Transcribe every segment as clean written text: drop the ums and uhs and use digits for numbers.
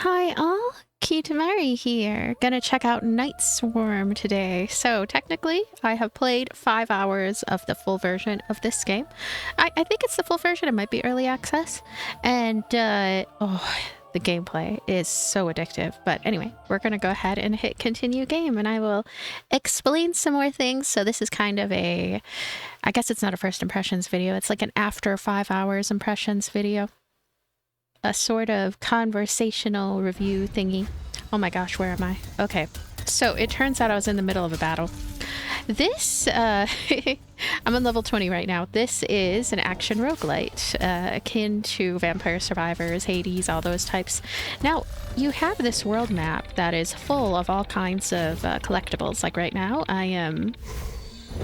Hi all, Kitamari here. Gonna check out Night Swarm today. So technically, I have played 5 hours of the full version of this game. I think it's the full version, it might be early access. And, the gameplay is so addictive. But anyway, we're gonna go ahead and hit continue game and I will explain some more things. So this is kind of a, I guess it's not a first impressions video, it's like an after 5 hours impressions video. A sort of conversational review thingy. Oh my gosh, where am I? Okay, so it turns out I was in the middle of a battle. This, I'm on level 20 right now. This is an action roguelite, akin to Vampire Survivors, Hades, all those types. Now, you have this world map that is full of all kinds of collectibles. Like right now, I am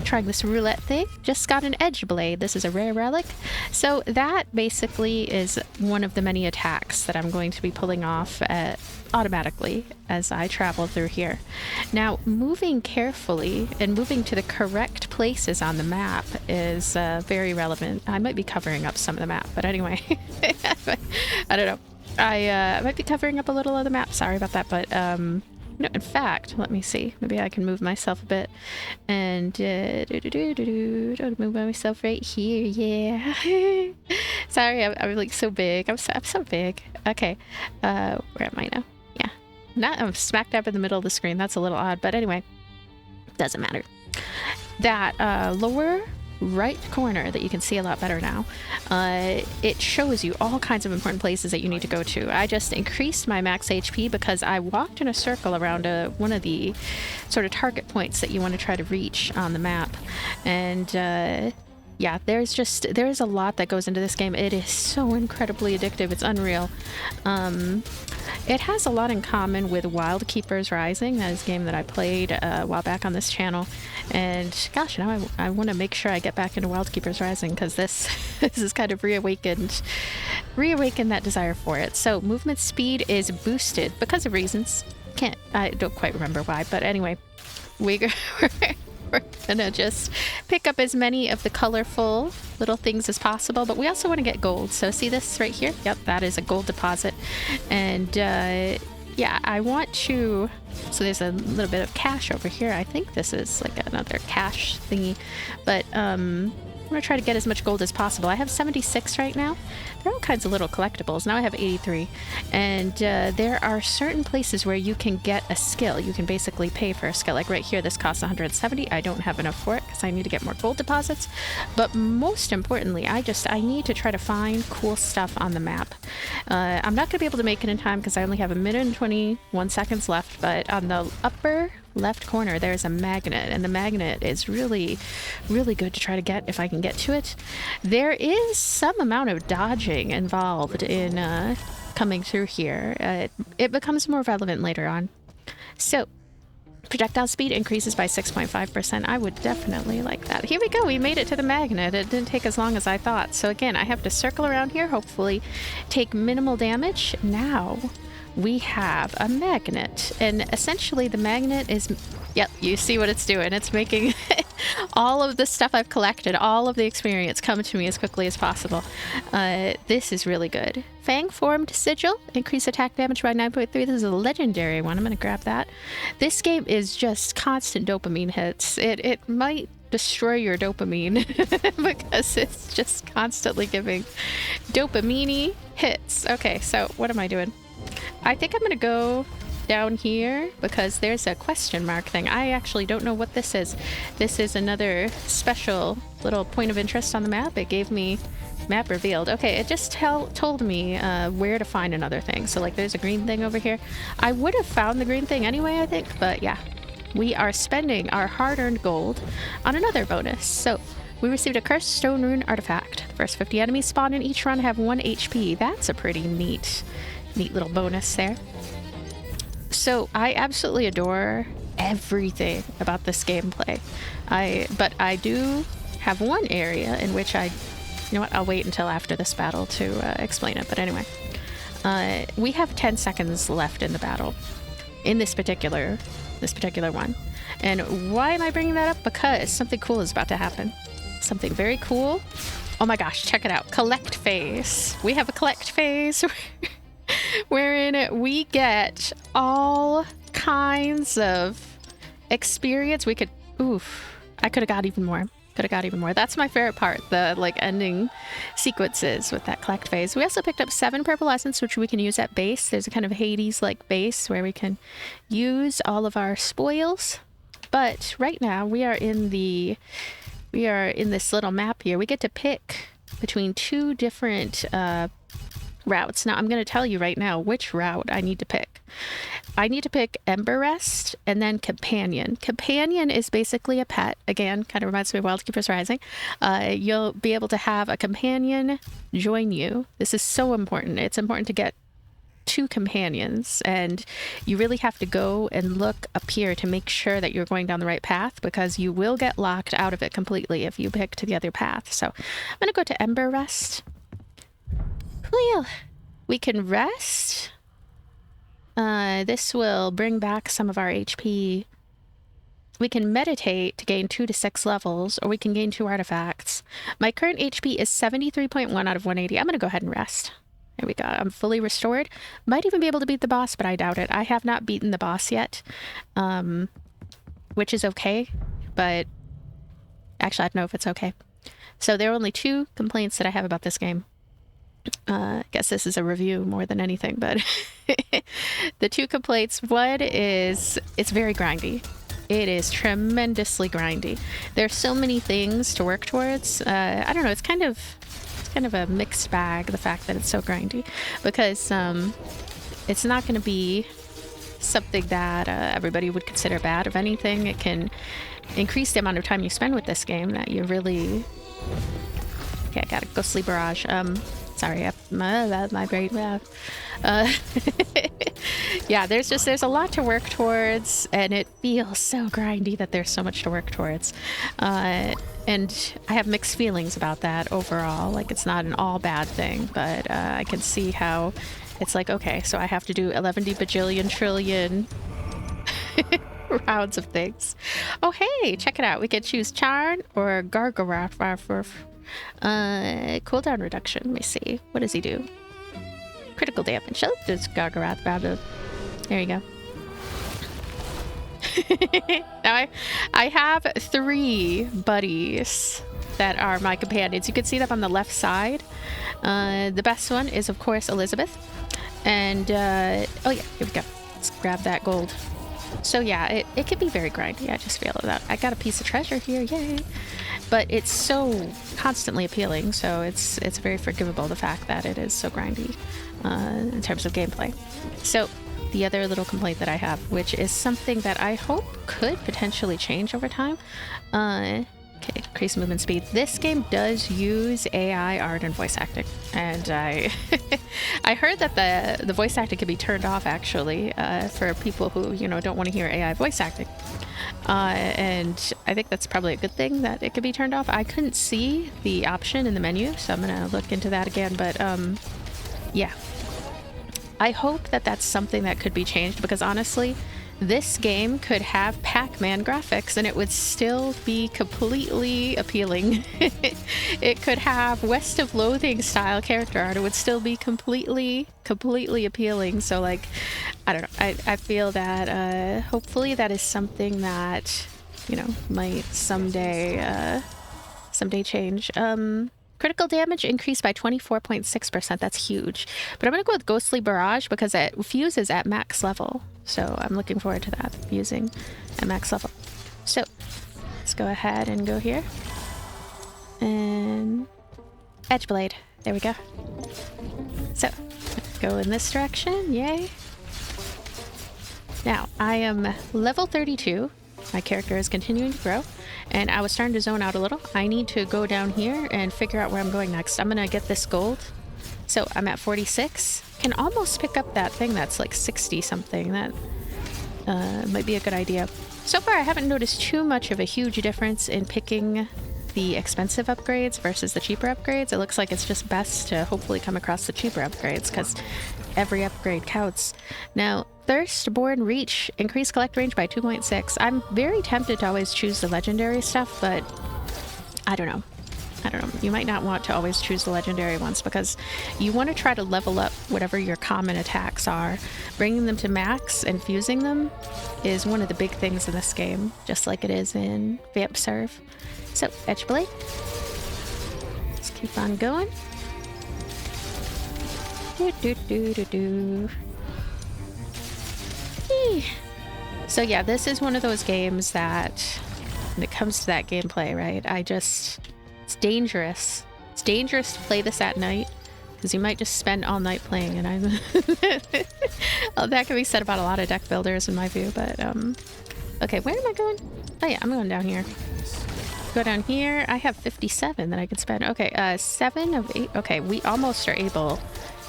trying this roulette thing. Just got an edge blade. This is a rare relic. So that basically is one of the many attacks that I'm going to be pulling off automatically as I travel through here. Now, moving carefully and moving to the correct places on the map is very relevant. I might be covering up some of the map, but anyway, I don't know. I might be covering up a little of the map. Sorry about that, but no, in fact, let me see. Maybe I can move myself a bit. And don't move myself right here. Yeah. Sorry, I'm like so big. I'm so big. Okay. Where am I now? Yeah. I'm smack dab in the middle of the screen. That's a little odd, but anyway, doesn't matter. That lower right corner that you can see a lot better now, it shows you all kinds of important places that you need to go to. I just increased my max HP because I walked in a circle around one of the sort of target points that you want to try to reach on the map. And yeah, there's a lot that goes into this game. It is so incredibly addictive. It's unreal. It has a lot in common with Wild Keepers Rising. That is a game that I played a while back on this channel. And gosh, now I want to make sure I get back into Wild Keepers Rising because this has kind of reawakened that desire for it. So movement speed is boosted because of reasons. I don't quite remember why, but anyway, we're gonna just pick up as many of the colorful little things as possible, but we also want to get gold. So see this right here? Yep, that is a gold deposit. And yeah, I want to, so there's a little bit of cash over here. I think this is like another cash thingy, but I'm gonna try to get as much gold as possible. I have 76 right now. There are all kinds of little collectibles. Now I have 83. And there are certain places where you can get a skill. You can basically pay for a skill. Like right here, this costs 170. I don't have enough for it because I need to get more gold deposits. But most importantly, I need to try to find cool stuff on the map. I'm not gonna be able to make it in time because I only have 1 minute and 21 seconds left, but on the upper left corner there's a magnet, and the magnet is really good to try to get if I can get to it. There is some amount of dodging involved in coming through here. It becomes more relevant later on. So projectile speed increases by 6.5%. I would definitely like that. Here we go, we made it to the magnet. It didn't take as long as I thought. So again, I have to circle around here, hopefully take minimal damage. Now we have a magnet, and essentially the magnet is, yep, you see what it's doing. It's making all of the stuff I've collected, all of the experience, come to me as quickly as possible. This is really good. Fang formed sigil, increase attack damage by 9.3. This is a legendary one. I'm gonna grab that. This game is just constant dopamine hits. It might destroy your dopamine because it's just constantly giving dopamine hits. Okay, so what am I doing? I think I'm gonna go down here because there's a question mark thing. I actually don't know what this is. This is another special little point of interest on the map. It gave me map revealed. Okay, it just told me where to find another thing. So like there's a green thing over here. I would have found the green thing anyway, I think, but yeah. We are spending our hard-earned gold on another bonus. So we received a cursed stone rune artifact. The first 50 enemies spawned in each run have 1 HP. That's a pretty neat little bonus there. So I absolutely adore everything about this gameplay. But I do have one area in which you know what, I'll wait until after this battle to explain it. But anyway, we have 10 seconds left in the battle in this particular one. And why am I bringing that up? Because something cool is about to happen. Something very cool. Oh my gosh, check it out. Collect phase. We have a collect phase wherein we get all kinds of experience. We could, oof, I could have got even more. Could have got even more. That's my favorite part, the like ending sequences with that collect phase. We also picked up 7 purple essence, which we can use at base. There's a kind of Hades-like base where we can use all of our spoils. But right now we are in this little map here. We get to pick between 2 different routes. Now I'm going to tell you right now which route I need to pick. I need to pick Ember Rest and then Companion. Companion is basically a pet. Again, kind of reminds me of Wild Keepers Rising. You'll be able to have a companion join you. This is so important. It's important to get 2 companions, and you really have to go and look up here to make sure that you're going down the right path, because you will get locked out of it completely if you pick to the other path. So I'm going to go to Ember Rest. Well, we can rest. This will bring back some of our HP. We can meditate to gain 2 to 6 levels, or we can gain 2 artifacts. My current HP is 73.1 out of 180. I'm going to go ahead and rest. There we go. I'm fully restored. Might even be able to beat the boss, but I doubt it. I have not beaten the boss yet, which is okay, but actually I don't know if it's okay. So there are only 2 complaints that I have about this game. I guess this is a review more than anything, but the 2 complaints. One is it's very grindy. It is tremendously grindy. There's so many things to work towards. I don't know. It's kind of a mixed bag, the fact that it's so grindy, because it's not going to be something that everybody would consider bad. If anything, it can increase the amount of time you spend with this game that you really... Okay, I gotta go sleep barrage. Sorry, my brain. Yeah, there's a lot to work towards, and it feels so grindy that there's so much to work towards. And I have mixed feelings about that overall. Like, it's not an all bad thing, but I can see how it's like, okay, so I have to do 11 bajillion trillion rounds of things. Oh, hey, check it out. We can choose Charn or Gargarath. Cooldown reduction. Let me see. What does he do? Critical damage. Oh, there's Gargarath. There you go. Now I have 3 buddies that are my companions. You can see them on the left side. The best one is, of course, Elizabeth. And, oh yeah, here we go. Let's grab that gold. So yeah, it can be very grindy. I just feel that. I got a piece of treasure here, yay! But it's so constantly appealing, so it's very forgivable, the fact that it is so grindy in terms of gameplay. So the other little complaint that I have, which is something that I hope could potentially change over time. Okay, increase movement speed. This game does use AI art and voice acting, and I heard that the voice acting can be turned off, actually, for people who, you know, don't want to hear AI voice acting. And I think that's probably a good thing that it could be turned off. I couldn't see the option in the menu, so I'm gonna look into that again. But yeah, I hope that that's something that could be changed, because honestly, this game could have Pac-Man graphics and it would still be completely appealing. It could have West of Loathing style character art. It would still be completely appealing. So, like, I don't know. I feel that hopefully that is something that, you know, might someday change. Critical damage increased by 24.6%. That's huge. But I'm going to go with Ghostly Barrage because it fuses at max level. So I'm looking forward to that, fusing at max level. So let's go ahead and go here. And Edgeblade. There we go. So go in this direction. Yay. Now I am level 32. My character is continuing to grow, and I was starting to zone out a little. I need to go down here and figure out where I'm going next. I'm gonna get this gold. So I'm at 46. Can almost pick up that thing that's like 60 something. That might be a good idea. So far I haven't noticed too much of a huge difference in picking the expensive upgrades versus the cheaper upgrades. It looks like it's just best to hopefully come across the cheaper upgrades, because every upgrade counts. Now, Thirstborn Reach, increased collect range by 2.6. I'm very tempted to always choose the legendary stuff, but I don't know. I don't know, you might not want to always choose the legendary ones because you want to try to level up whatever your common attacks are. Bringing them to max and fusing them is one of the big things in this game, just like it is in Vamp Serve. So, Edge Blade. Let's keep on going. So yeah, this is one of those games that, when it comes to that gameplay, right, it's dangerous. It's dangerous to play this at night, because you might just spend all night playing, and I'm... well, that can be said about a lot of deck builders in my view, but, okay, where am I going? Oh yeah, I'm going down here. Go down here. I have 57 that I could spend. Okay, 7 of 8. Okay, we almost are able...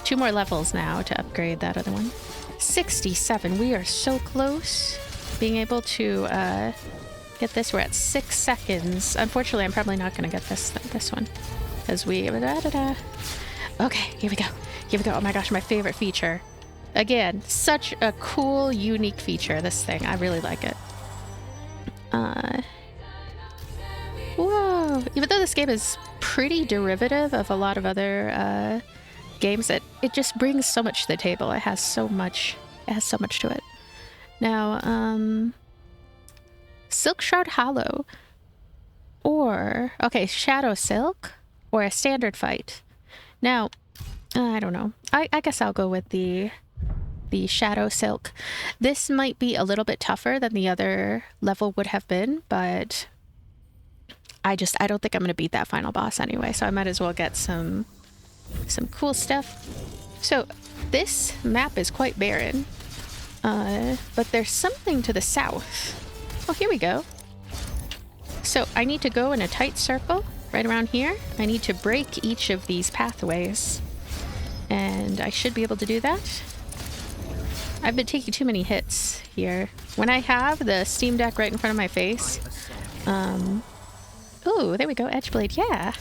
2 more levels now to upgrade that other one. 67. We are so close being able to get this. We're at 6 seconds. Unfortunately, I'm probably not going to get this one because we... Okay, here we go. Here we go. Oh my gosh, my favorite feature. Again, such a cool, unique feature, this thing. I really like it. Whoa. Even though this game is pretty derivative of a lot of other games, that it just brings so much to the table. It has so much to it. Now, Silk Shroud Hollow, or okay, Shadow Silk, or a standard fight. Now, I don't know. I guess I'll go with the Shadow Silk. This might be a little bit tougher than the other level would have been, but I don't think I'm gonna beat that final boss anyway, so I might as well get some cool stuff. So this map is quite barren, but there's something to the south. Oh, here we go. So I need to go in a tight circle right around here. I need to break each of these pathways, and I should be able to do that. I've been taking too many hits here. When I have the Steam Deck right in front of my face, oh, there we go, Edge Blade, yeah.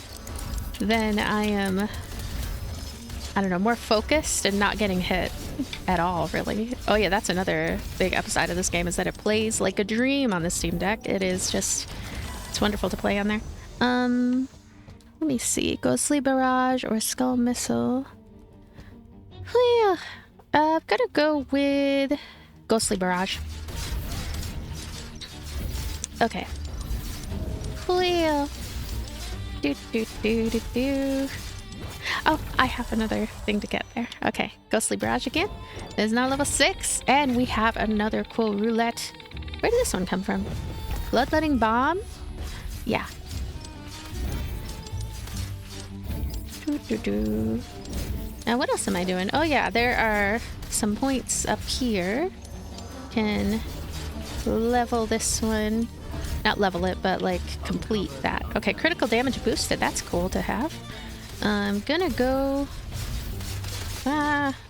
Then I am, I don't know, more focused and not getting hit at all, really. Oh yeah, that's another big upside of this game, is that it plays like a dream on the Steam Deck. It is just, it's wonderful to play on there. Let me see, Ghostly Barrage or Skull Missile. Oh yeah, I've got to go with Ghostly Barrage. Okay. Cool. Oh, I have another thing to get there. Okay, Ghostly Barrage again. There's now level 6, and we have another cool roulette. Where did this one come from? Bloodletting Bomb? Yeah. Now, what else am I doing? Oh yeah, there are some points up here. Can level this one. Not level it, but like complete that. Okay, critical damage boosted. That's cool to have. I'm gonna go...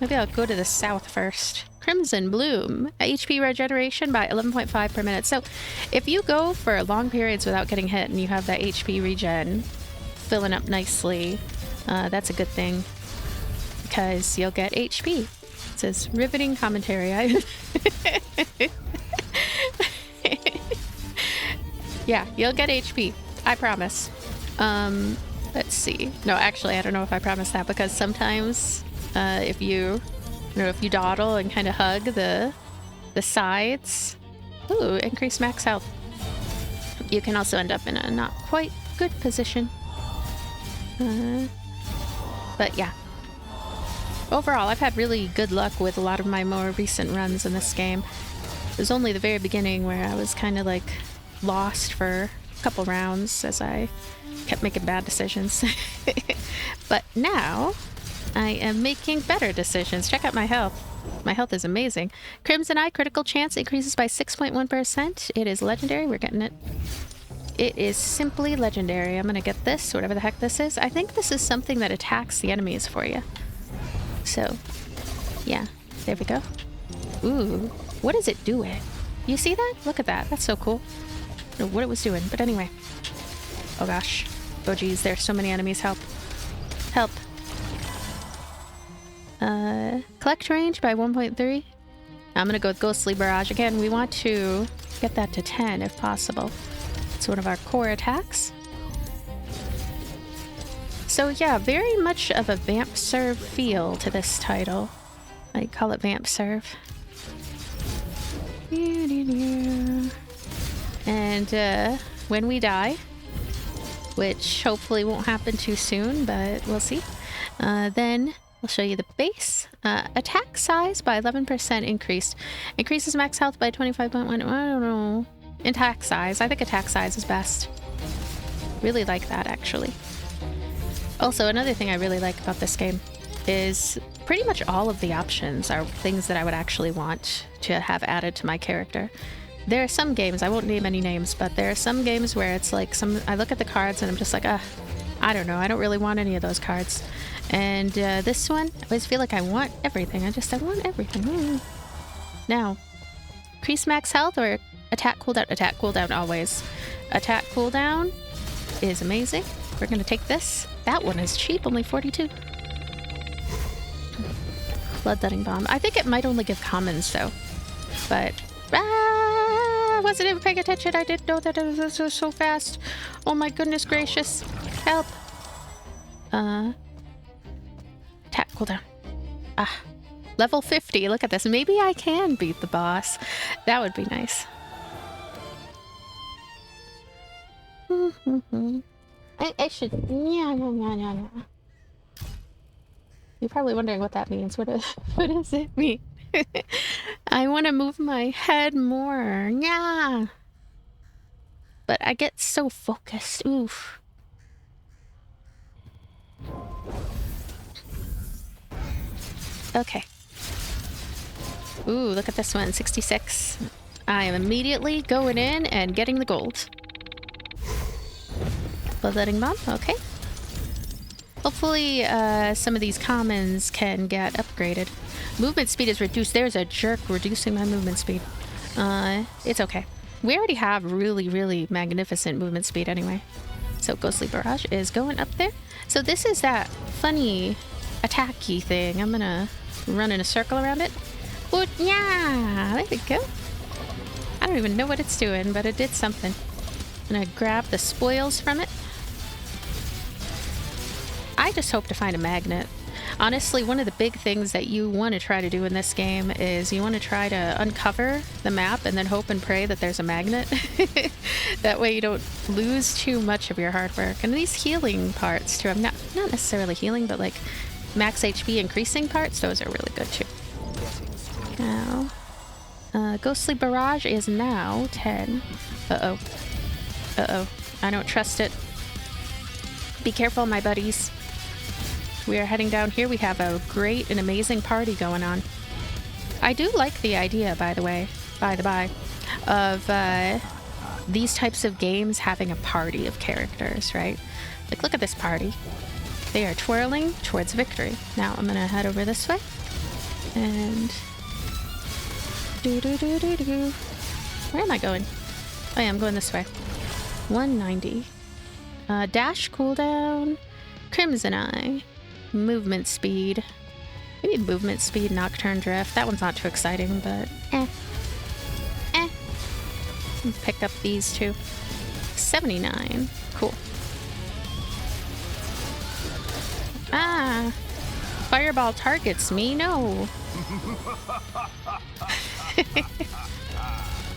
maybe I'll go to the south first. Crimson Bloom. HP regeneration by 11.5 per minute. So if you go for long periods without getting hit and you have that HP regen filling up nicely, that's a good thing, because you'll get HP. It says riveting commentary. Yeah, you'll get HP. I promise. Let's see. No, actually, I don't know if I promise that, because sometimes if you dawdle and kind of hug the sides, ooh, increase max health, you can also end up in a not quite good position. But yeah. Overall, I've had really good luck with a lot of my more recent runs in this game. It was only the very beginning where I was kind of like lost for a couple rounds as I kept making bad decisions. But now I am making better decisions. Check out my health. My health is amazing. Crimson Eye critical chance increases by 6.1%. It is legendary. We're getting it. It is simply legendary. I'm gonna get this, whatever the heck this is. I think this is something that attacks the enemies for you. So, yeah. There we go. Ooh. What is it doing? You see that? Look at that. That's so cool. I don't know what it was doing, but anyway. Oh gosh. Oh geez, there's so many enemies. Help. Help. Collect range by 1.3. I'm gonna go with Ghostly Barrage. Again, we want to get that to 10 if possible. It's one of our core attacks. So yeah, very much of a vamp serve feel to this title. I call it vamp serve. And when we die, which hopefully won't happen too soon, but we'll see, then I'll show you the base. Attack size by 11% increased. Increases max health by 25.1. I don't know. Attack size. I think attack size is best. Really like that, actually. Also, another thing I really like about this game is pretty much all of the options are things that I would actually want to have added to my character. There are some games, I won't name any names, but there are some games where it's like I look at the cards and I'm just like, I don't know, I don't really want any of those cards. And this one, I always feel like I want everything. I want everything. Now, increase max health or attack cooldown? Attack cooldown always. Attack cooldown is amazing. We're gonna take this. That one is cheap, only 42. Bloodletting bomb. I think it might only give commons though. But I wasn't even paying attention. I didn't know that it was so fast. Oh my goodness gracious. Help. Attack cooldown. Level 50. Look at this. Maybe I can beat the boss. That would be nice. I should. Yeah. You're probably wondering what that means. What does it mean? I want to move my head more. Yeah. But I get so focused. Oof. Okay. Ooh, look at this one. 66. I am immediately going in and getting the gold. Bloodletting bomb. Okay. Hopefully, some of these commons can get upgraded. Movement speed is reduced. There's a jerk reducing my movement speed. It's okay. We already have really, really magnificent movement speed anyway. So Ghostly Barrage is going up there. So this is that funny attacky thing. I'm gonna run in a circle around it. But yeah, there we go. I don't even know what it's doing, but it did something. I'm gonna grab the spoils from it. I just hope to find a magnet. Honestly, one of the big things that you want to try to do in this game is you want to try to uncover the map and then hope and pray that there's a magnet. That way you don't lose too much of your hard work. And these healing parts too, I'm not necessarily healing, but like max HP increasing parts, those are really good too. Now, Ghostly Barrage is now 10. Uh-oh. Uh-oh. I don't trust it. Be careful, my buddies. We are heading down here. We have a great and amazing party going on. I do like the idea, by the way, by the by, of these types of games having a party of characters, right? Like, look at this party. They are twirling towards victory. Now, I'm gonna head over this way. And... Where am I going? Oh yeah, I'm going this way. 190. Dash cooldown. Crimson Eye. Movement speed. Maybe movement speed, Nocturne Drift. That one's not too exciting, but Pick up these two. 79. Cool. Fireball targets me. No.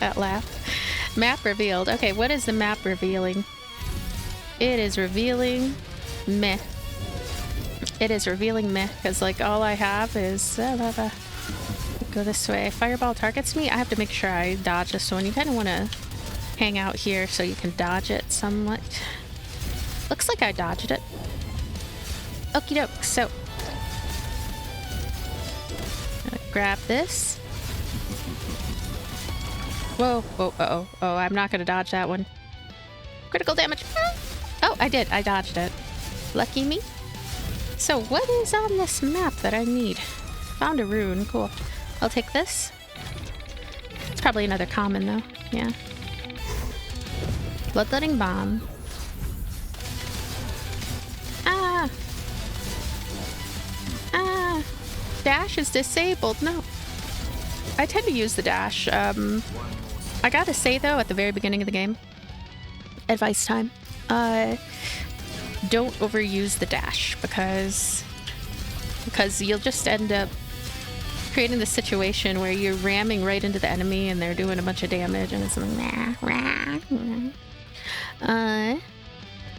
That laugh. Map revealed. Okay, what is the map revealing? It is revealing meh. It is revealing meh, because like all I have is go this way. Fireball targets me. I have to make sure I dodge this one. You kind of want to hang out here so you can dodge it somewhat. Looks like I dodged it. Okie doke. So I'm gonna grab this. Whoa, whoa, uh-oh. Oh, I'm not gonna dodge that one. Critical damage. Oh, I did. I dodged it. Lucky me. So what is on this map that I need? Found a rune. Cool. I'll take this. It's probably another common though. Yeah. Bloodletting bomb. Dash is disabled. No. I tend to use the dash. I gotta say though, at the very beginning of the game, advice time. don't overuse the dash because you'll just end up creating the situation where you're ramming right into the enemy and they're doing a bunch of damage and it's like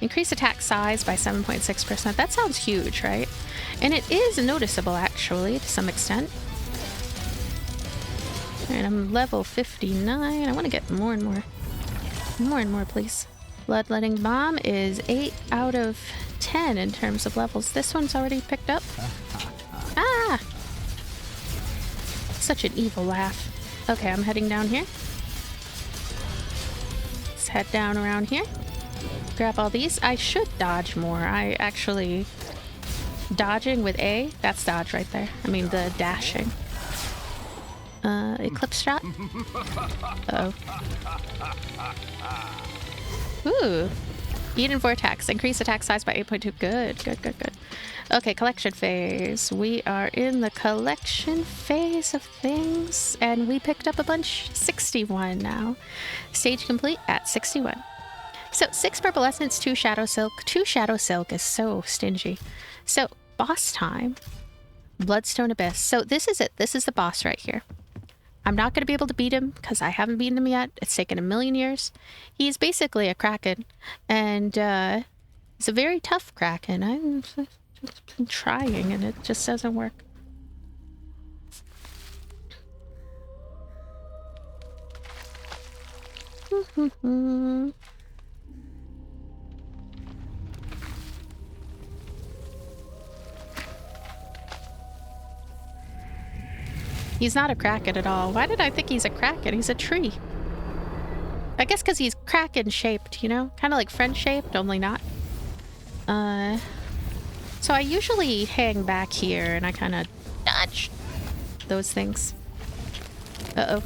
increase attack size by 7.6%. That sounds huge, right? And it is noticeable actually to some extent. Alright, I'm level 59. I want to get more and more. More and more, please. Bloodletting Bomb is 8 out of 10 in terms of levels. This one's already picked up. Ah! Such an evil laugh. Okay, I'm heading down here. Let's head down around here. Grab all these. I should dodge more. I actually... Dodging with A? That's dodge right there. I mean, the dashing. Eclipse shot? Uh-oh. Ooh. Eden Vortex. Increase attack size by 8.2. Good, good, good, good. Okay, collection phase. We are in the collection phase of things, and we picked up a bunch. 61 now. Stage complete at 61. So, 6 Purple Essence, 2 Shadow Silk. 2 Shadow Silk is so stingy. So, boss time. Bloodstone Abyss. So, this is it. This is the boss right here. I'm not going to be able to beat him because I haven't beaten him yet. It's taken a million years. He's basically a kraken, and he's a very tough kraken. I've been trying, and it just doesn't work. He's not a kraken at all. Why did I think he's a kraken? He's a tree. I guess because he's kraken shaped, you know? Kind of like friend shaped, only not. So I usually hang back here and I kind of dodge those things. Uh-oh.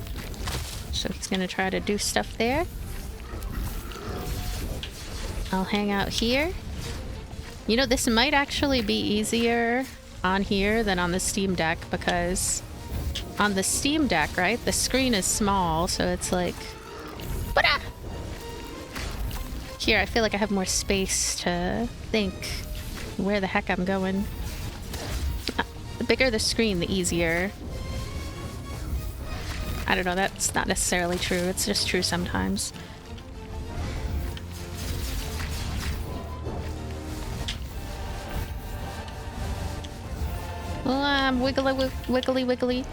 So he's gonna try to do stuff there. I'll hang out here. You know, this might actually be easier on here than on the Steam Deck because... On the Steam Deck, right? The screen is small, so it's like... Ba-da! Here, I feel like I have more space to think where the heck I'm going. The bigger the screen, the easier. I don't know, that's not necessarily true. It's just true sometimes. Oh, wiggly, wiggly, wiggly.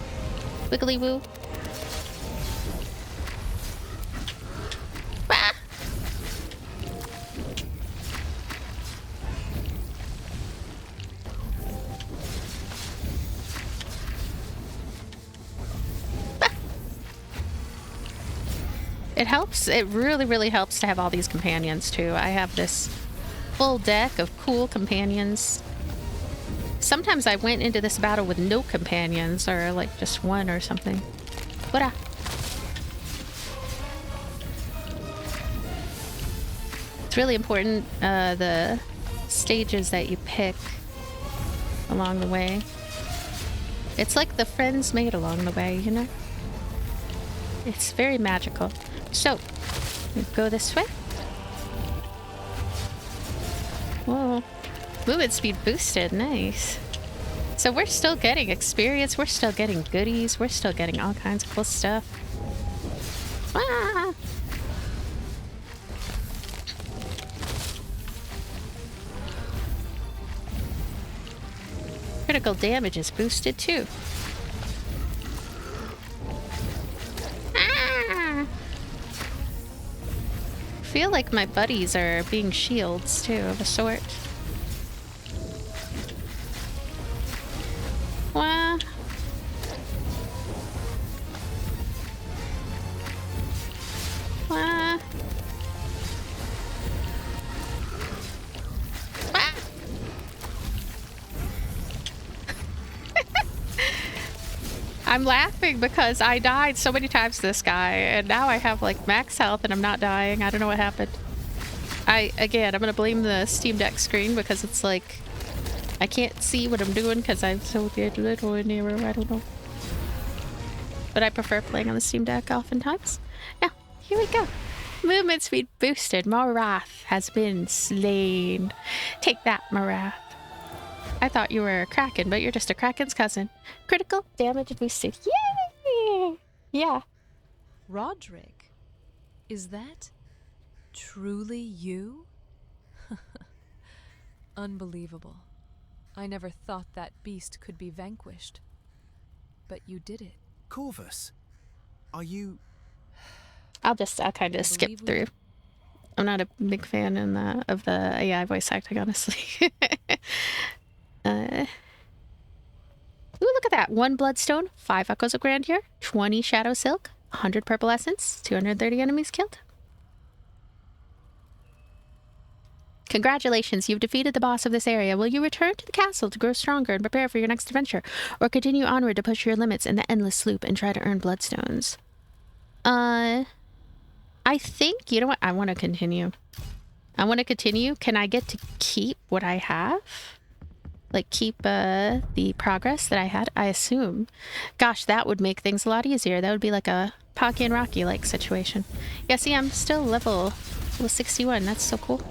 Wiggly woo. Ah! Ah! It helps. It really, really helps to have all these companions too. I have this full deck of cool companions. Sometimes I went into this battle with no companions, or like just one or something. What? It's really important, the stages that you pick along the way. It's like the friends made along the way, you know? It's very magical. So, go this way. Whoa. Movement speed boosted, nice. So we're still getting experience, we're still getting goodies, we're still getting all kinds of cool stuff. Ah! Critical damage is boosted too. Ah! I feel like my buddies are being shields too, of a sort. Wah. Wah. Wah. I'm laughing because I died so many times to this guy, and now I have like max health and I'm not dying. I don't know what happened. Again, I'm gonna blame the Steam Deck screen because it's like I can't see what I'm doing because I'm so little in error. I don't know. But I prefer playing on the Steam Deck oftentimes. Now, here we go. Movement speed boosted. Morath has been slain. Take that, Morath. I thought you were a Kraken, but you're just a Kraken's cousin. Critical damage boosted. Yay! Yeah. Roderick, is that truly you? Unbelievable. I never thought that beast could be vanquished. But you did it. Corvus, are you... I'll kind of skip through. I'm not a big fan of the AI voice acting, honestly. Ooh, look at that. 1 bloodstone, 5 echoes of grandeur, 20 shadow silk, 100 purple essence, 230 enemies killed. Congratulations, you've defeated the boss of this area. Will you return to the castle to grow stronger and prepare for your next adventure, or continue onward to push your limits in the endless loop and try to earn bloodstones? I think, you know what, I want to continue. I want to continue. Can I get to keep what I have? Like, keep the progress that I had? I assume. Gosh, that would make things a lot easier. That would be like a Pocky and Rocky-like situation. Yeah, see, I'm still level 61. That's so cool.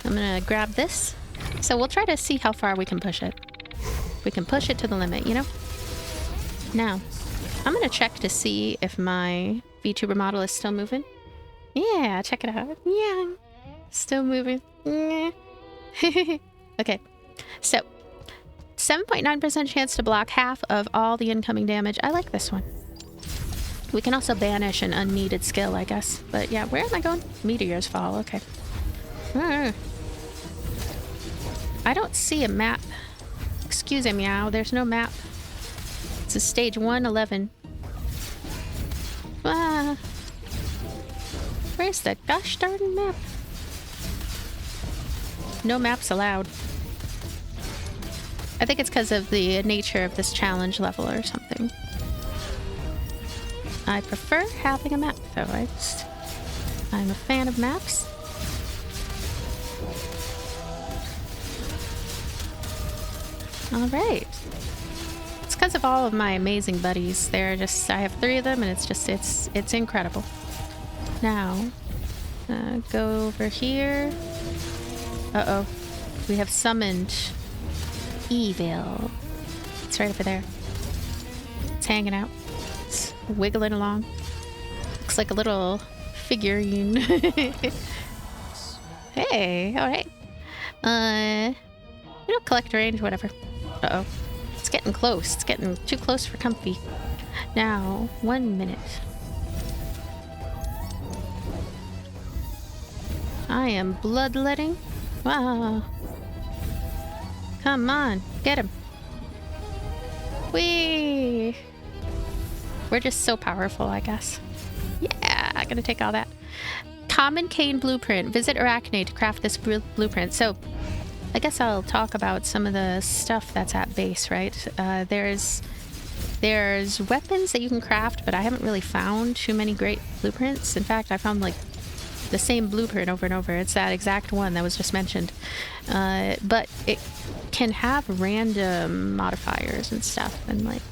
I'm gonna grab this. So we'll try to see how far we can push it. We can push it to the limit, you know? Now, I'm gonna check to see if my VTuber model is still moving. Yeah, check it out. Yeah, still moving. Yeah. Okay, so 7.9% chance to block half of all the incoming damage. I like this one. We can also banish an unneeded skill, I guess. But yeah, where am I going? Meteors fall, okay. I don't see a map. Excuse me, meow. There's no map. It's a stage 111. Ah. Where's the gosh darn map? No maps allowed. I think it's because of the nature of this challenge level or something. I prefer having a map, though. I'm a fan of maps. Alright. It's because of all of my amazing buddies. I have 3 of them, and it's incredible. Now, go over here. Uh-oh. We have summoned evil. It's right over there. It's hanging out. It's wiggling along. Looks like a little figurine. Hey, alright. You know, collect range, whatever. Uh-oh. It's getting close. It's getting too close for comfy. Now, 1 minute. I am bloodletting. Wow. Come on, get him. Whee! We're just so powerful, I guess. Yeah, I'm gonna take all that. Common cane blueprint. Visit Arachne to craft this blueprint. So, I guess I'll talk about some of the stuff that's at base, right? There's weapons that you can craft, but I haven't really found too many great blueprints. In fact, I found like the same blueprint over and over. It's that exact one that was just mentioned. But it can have random modifiers and stuff, and like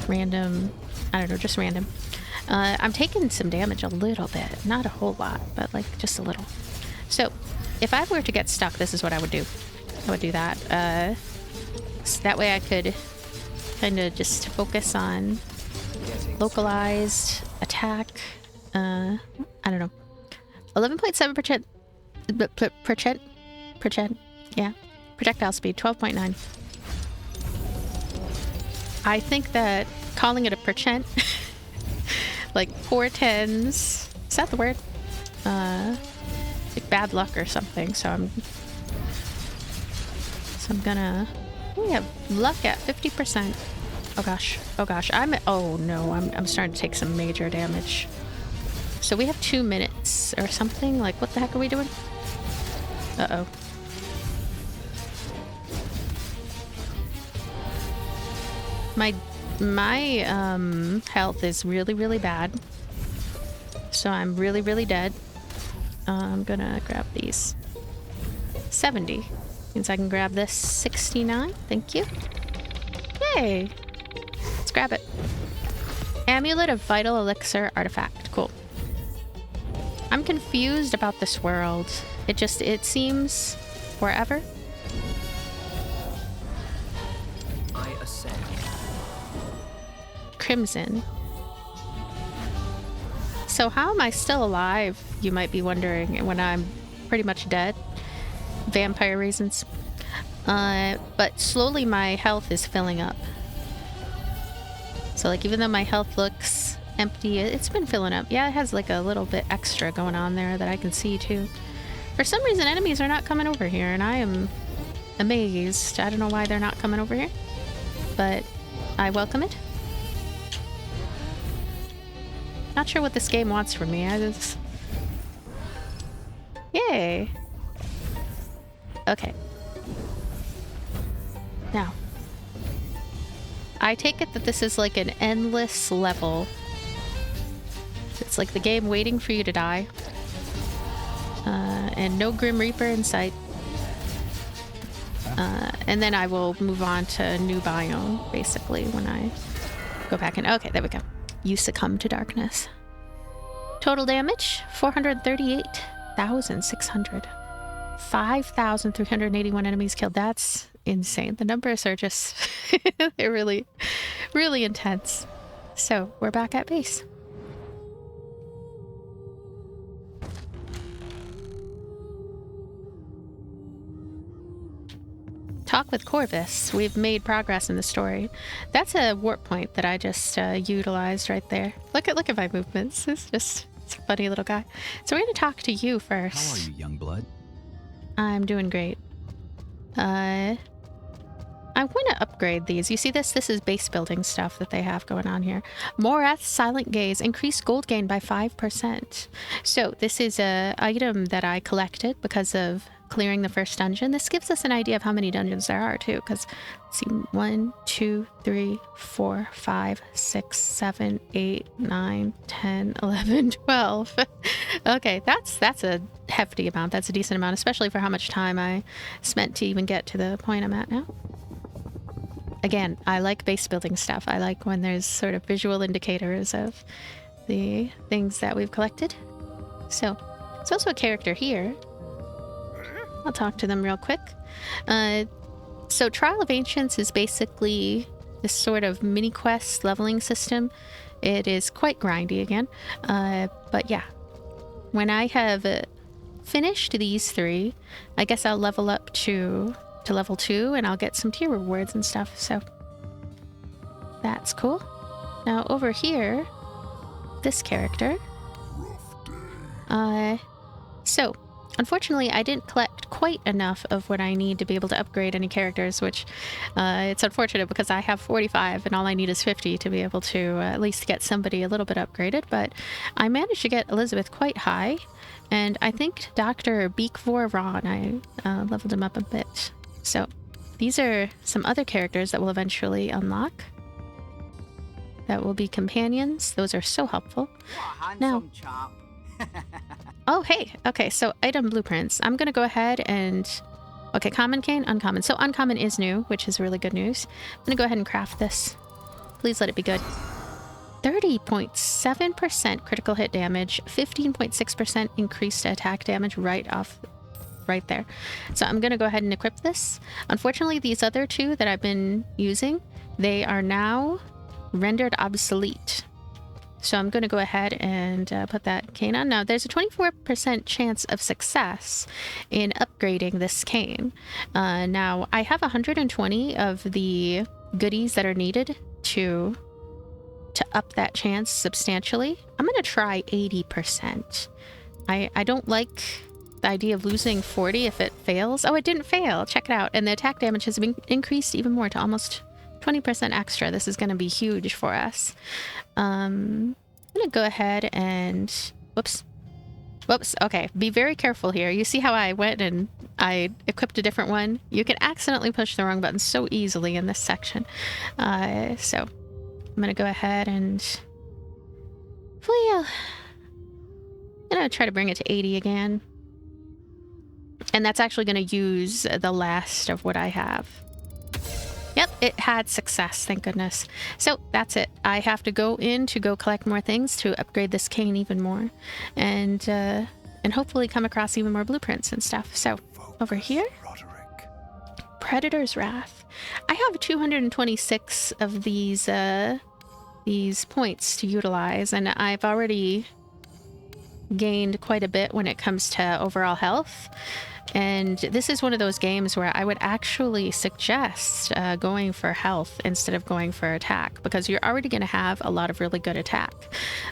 random, I don't know, just random. I'm taking some damage a little bit, not a whole lot, but like just a little. So if I were to get stuck, this is what I would do. I would do that. So that way I could kind of just focus on localized attack. I don't know. 11.7%. Yeah. Projectile speed, 12.9. I think that calling it a percent, like 4 tens, is that the word? Like bad luck or something. So I'm gonna. We have luck at 50%. Oh gosh. Oh gosh. Oh no. I'm starting to take some major damage. So we have 2 minutes or something. Like, what the heck are we doing? Uh-oh. My health is really, really bad. So I'm really, really dead. I'm gonna grab these. 70. Means I can grab this 69. Thank you. Yay! Let's grab it. Amulet of Vital Elixir Artifact. Cool. I'm confused about this world. It seems wherever. I ascend. Crimson. So how am I still alive, you might be wondering, when I'm pretty much dead? Vampire reasons. But slowly my health is filling up. So like even though my health looks empty, it's been filling up. Yeah, it has like a little bit extra going on there that I can see too. For some reason enemies are not coming over here and I am amazed. I don't know why they're not coming over here, but I welcome it. Not sure what this game wants from me. Yay! Okay. Now, I take it that this is like an endless level. It's like the game waiting for you to die. And no Grim Reaper in sight. And then I will move on to a new biome, basically, when I go back in. Okay, there we go. You succumb to darkness. Total damage, 438,600. 5,381 enemies killed. That's insane. The numbers are just... they're really, really intense. So, we're back at base. Talk with Corvus. We've made progress in the story. That's a warp point that I just utilized right there. Look at my movements. It's a funny little guy. So we're going to talk to you first. How are you, young blood? I'm doing great. I want to upgrade these. You see this? This is base building stuff that they have going on here. Moreth's Silent Gaze. Increased gold gain by 5%. So this is a item that I collected because of clearing the first dungeon. This gives us an idea of how many dungeons there are too, because let's see, 1, 2, 3, 4, 5, 6, 7, 8, 9, 10, 11, 12. Okay, that's a hefty amount. That's a decent amount, especially for how much time I spent to even get to the point I'm at now. Again, I like base building stuff. I like when there's sort of visual indicators of the things that we've collected. So, there's also a character here. I'll talk to them real quick. So Trial of Ancients is basically this sort of mini quest leveling system. It is quite grindy again. But yeah, when I have finished these 3, I guess I'll level up to level 2 and I'll get some tier rewards and stuff. So that's cool. Now over here, this character. So unfortunately, I didn't collect quite enough of what I need to be able to upgrade any characters, which it's unfortunate because I have 45 and all I need is 50 to be able to at least get somebody a little bit upgraded. But I managed to get Elizabeth quite high, and I think Dr. Beakvor Ron, I leveled him up a bit. So these are some other characters that will eventually unlock. That will be companions. Those are so helpful. Now, oh, hey. Okay, so item blueprints. I'm going to go ahead and... Okay, common cane, uncommon. So uncommon is new, which is really good news. I'm going to go ahead and craft this. Please let it be good. 30.7% critical hit damage, 15.6% increased attack damage right there. So I'm going to go ahead and equip this. Unfortunately, these other 2 that I've been using, they are now rendered obsolete. So I'm going to go ahead and put that cane on. Now, there's a 24% chance of success in upgrading this cane. Now, I have 120 of the goodies that are needed to up that chance substantially. I'm going to try 80%. I don't like the idea of losing 40 if it fails. Oh, it didn't fail. Check it out. And the attack damage has been increased even more to almost 20% extra. This is going to be huge for us. I'm going to go ahead and... Whoops. Okay, be very careful here. You see how I went and I equipped a different one? You can accidentally push the wrong button so easily in this section. So I'm going to go ahead and... Well, I'm going to try to bring it to 80 again. And that's actually going to use the last of what I have. Yep, it had success, thank goodness. So that's it. I have to go in to go collect more things to upgrade this cane even more, and hopefully come across even more blueprints and stuff. So over here, Predator's Wrath. I have 226 of these points to utilize, and I've already gained quite a bit when it comes to overall health. And this is one of those games where I would actually suggest going for health instead of going for attack, because you're already going to have a lot of really good attack.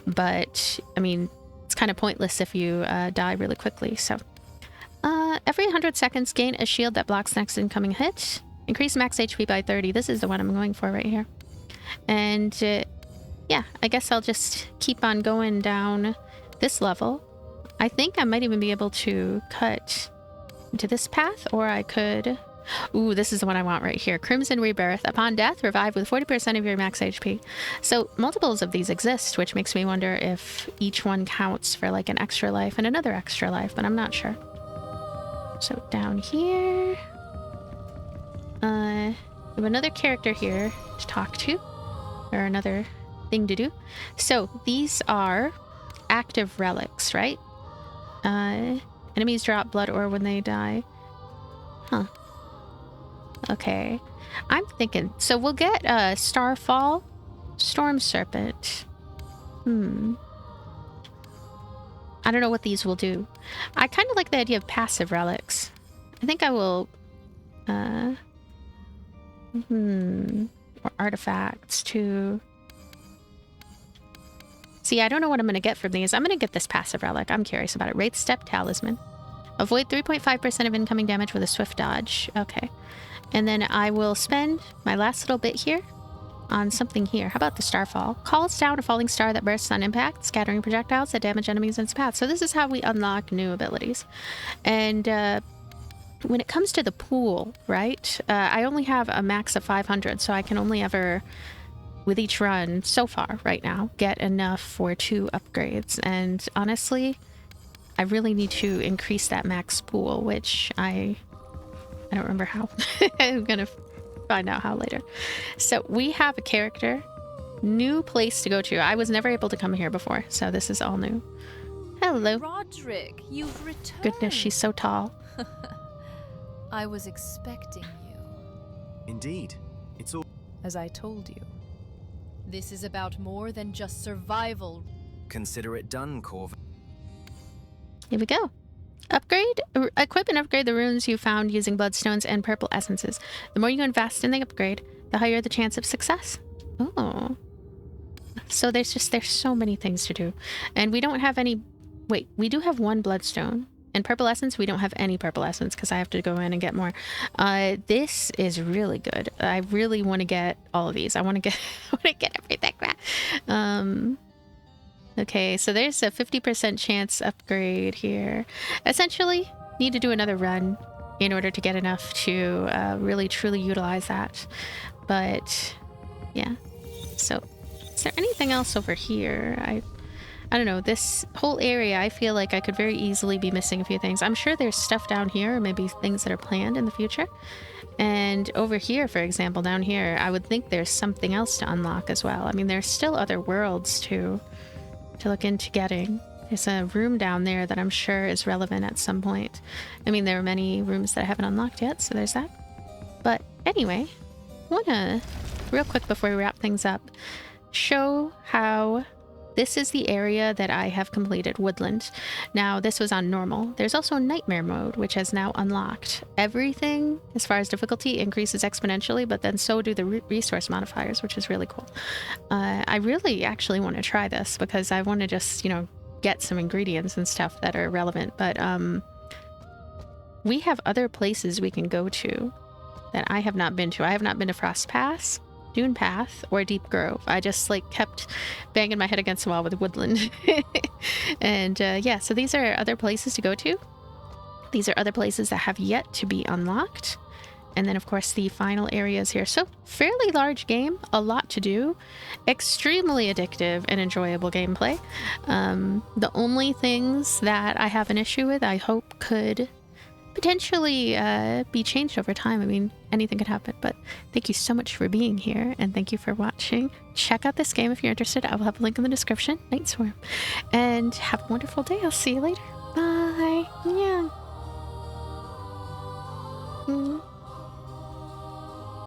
But, I mean, it's kind of pointless if you die really quickly. So, every 100 seconds, gain a shield that blocks next incoming hit. Increase max HP by 30. This is the one I'm going for right here. And, yeah, I guess I'll just keep on going down this level. I think I might even be able to cut into this path, or I could... Ooh, this is the one I want right here. Crimson Rebirth. Upon death, revive with 40% of your max HP. So multiples of these exist, which makes me wonder if each one counts for like an extra life and another extra life, but I'm not sure. So down here... we have another character here to talk to, or another thing to do. So these are active relics, right? Enemies drop blood ore when they die. Huh. Okay. I'm thinking... So we'll get Starfall, Storm Serpent. I don't know what these will do. I kind of like the idea of passive relics. I think I will... Or artifacts to... See, I don't know what I'm going to get from these. I'm going to get this passive relic. I'm curious about it. Wraith Step Talisman. Avoid 3.5% of incoming damage with a swift dodge. Okay. And then I will spend my last little bit here on something here. How about the Starfall? Calls down a falling star that bursts on impact, scattering projectiles that damage enemies in its path. So this is how we unlock new abilities. And when it comes to the pool, right? I only have a max of 500, so I can only ever... with each run so far right now get enough for 2 upgrades, and honestly I really need to increase that max pool, which I don't remember how. I'm gonna find out how later. So we have a character, new place to go to. I was never able to come here before, so this is all new. Hello. Roderick, you've returned. Goodness, she's so tall. I was expecting you. Indeed. It's all... As I told you, this is about more than just survival. Consider it done, Carve. Here we go. Upgrade, equip and upgrade the runes you found using bloodstones and purple essences. The more you invest in the upgrade, the higher the chance of success. Oh. So there's so many things to do. And we don't have any... Wait, we do have 1 bloodstone. And purple essence, we don't have any purple essence because I have to go in and get more. This is really good. I really want to get all of these. I want to get everything. Okay, so there's a 50% chance upgrade here. Essentially, need to do another run in order to get enough to really truly utilize that. But yeah. So, is there anything else over here? I don't know, this whole area, I feel like I could very easily be missing a few things. I'm sure there's stuff down here, or maybe things that are planned in the future. And over here, for example, down here, I would think there's something else to unlock as well. I mean, there's still other worlds to look into getting. There's a room down there that I'm sure is relevant at some point. I mean, there are many rooms that I haven't unlocked yet, so there's that. But anyway, I want to, real quick before we wrap things up, show how... This is the area that I have completed, Woodland. Now, this was on normal. There's also Nightmare mode, which has now unlocked. Everything, as far as difficulty, increases exponentially, but then so do the resource modifiers, which is really cool. I really actually want to try this because I want to just, you know, get some ingredients and stuff that are relevant. But we have other places we can go to that I have not been to. I have not been to Frost Pass, Dune Path, or Deep Grove. I just like kept banging my head against the wall with Woodland. And yeah, so these are other places to go to. These are other places that have yet to be unlocked. And then of course the final areas here. So fairly large game, a lot to do, extremely addictive and enjoyable gameplay. The only things that I have an issue with, I hope could potentially be changed over time. I mean, anything could happen, but thank you so much for being here, and thank you for watching. Check out this game if you're interested. I will have a link in the description, Night Swarm. And have a wonderful day. I'll see you later.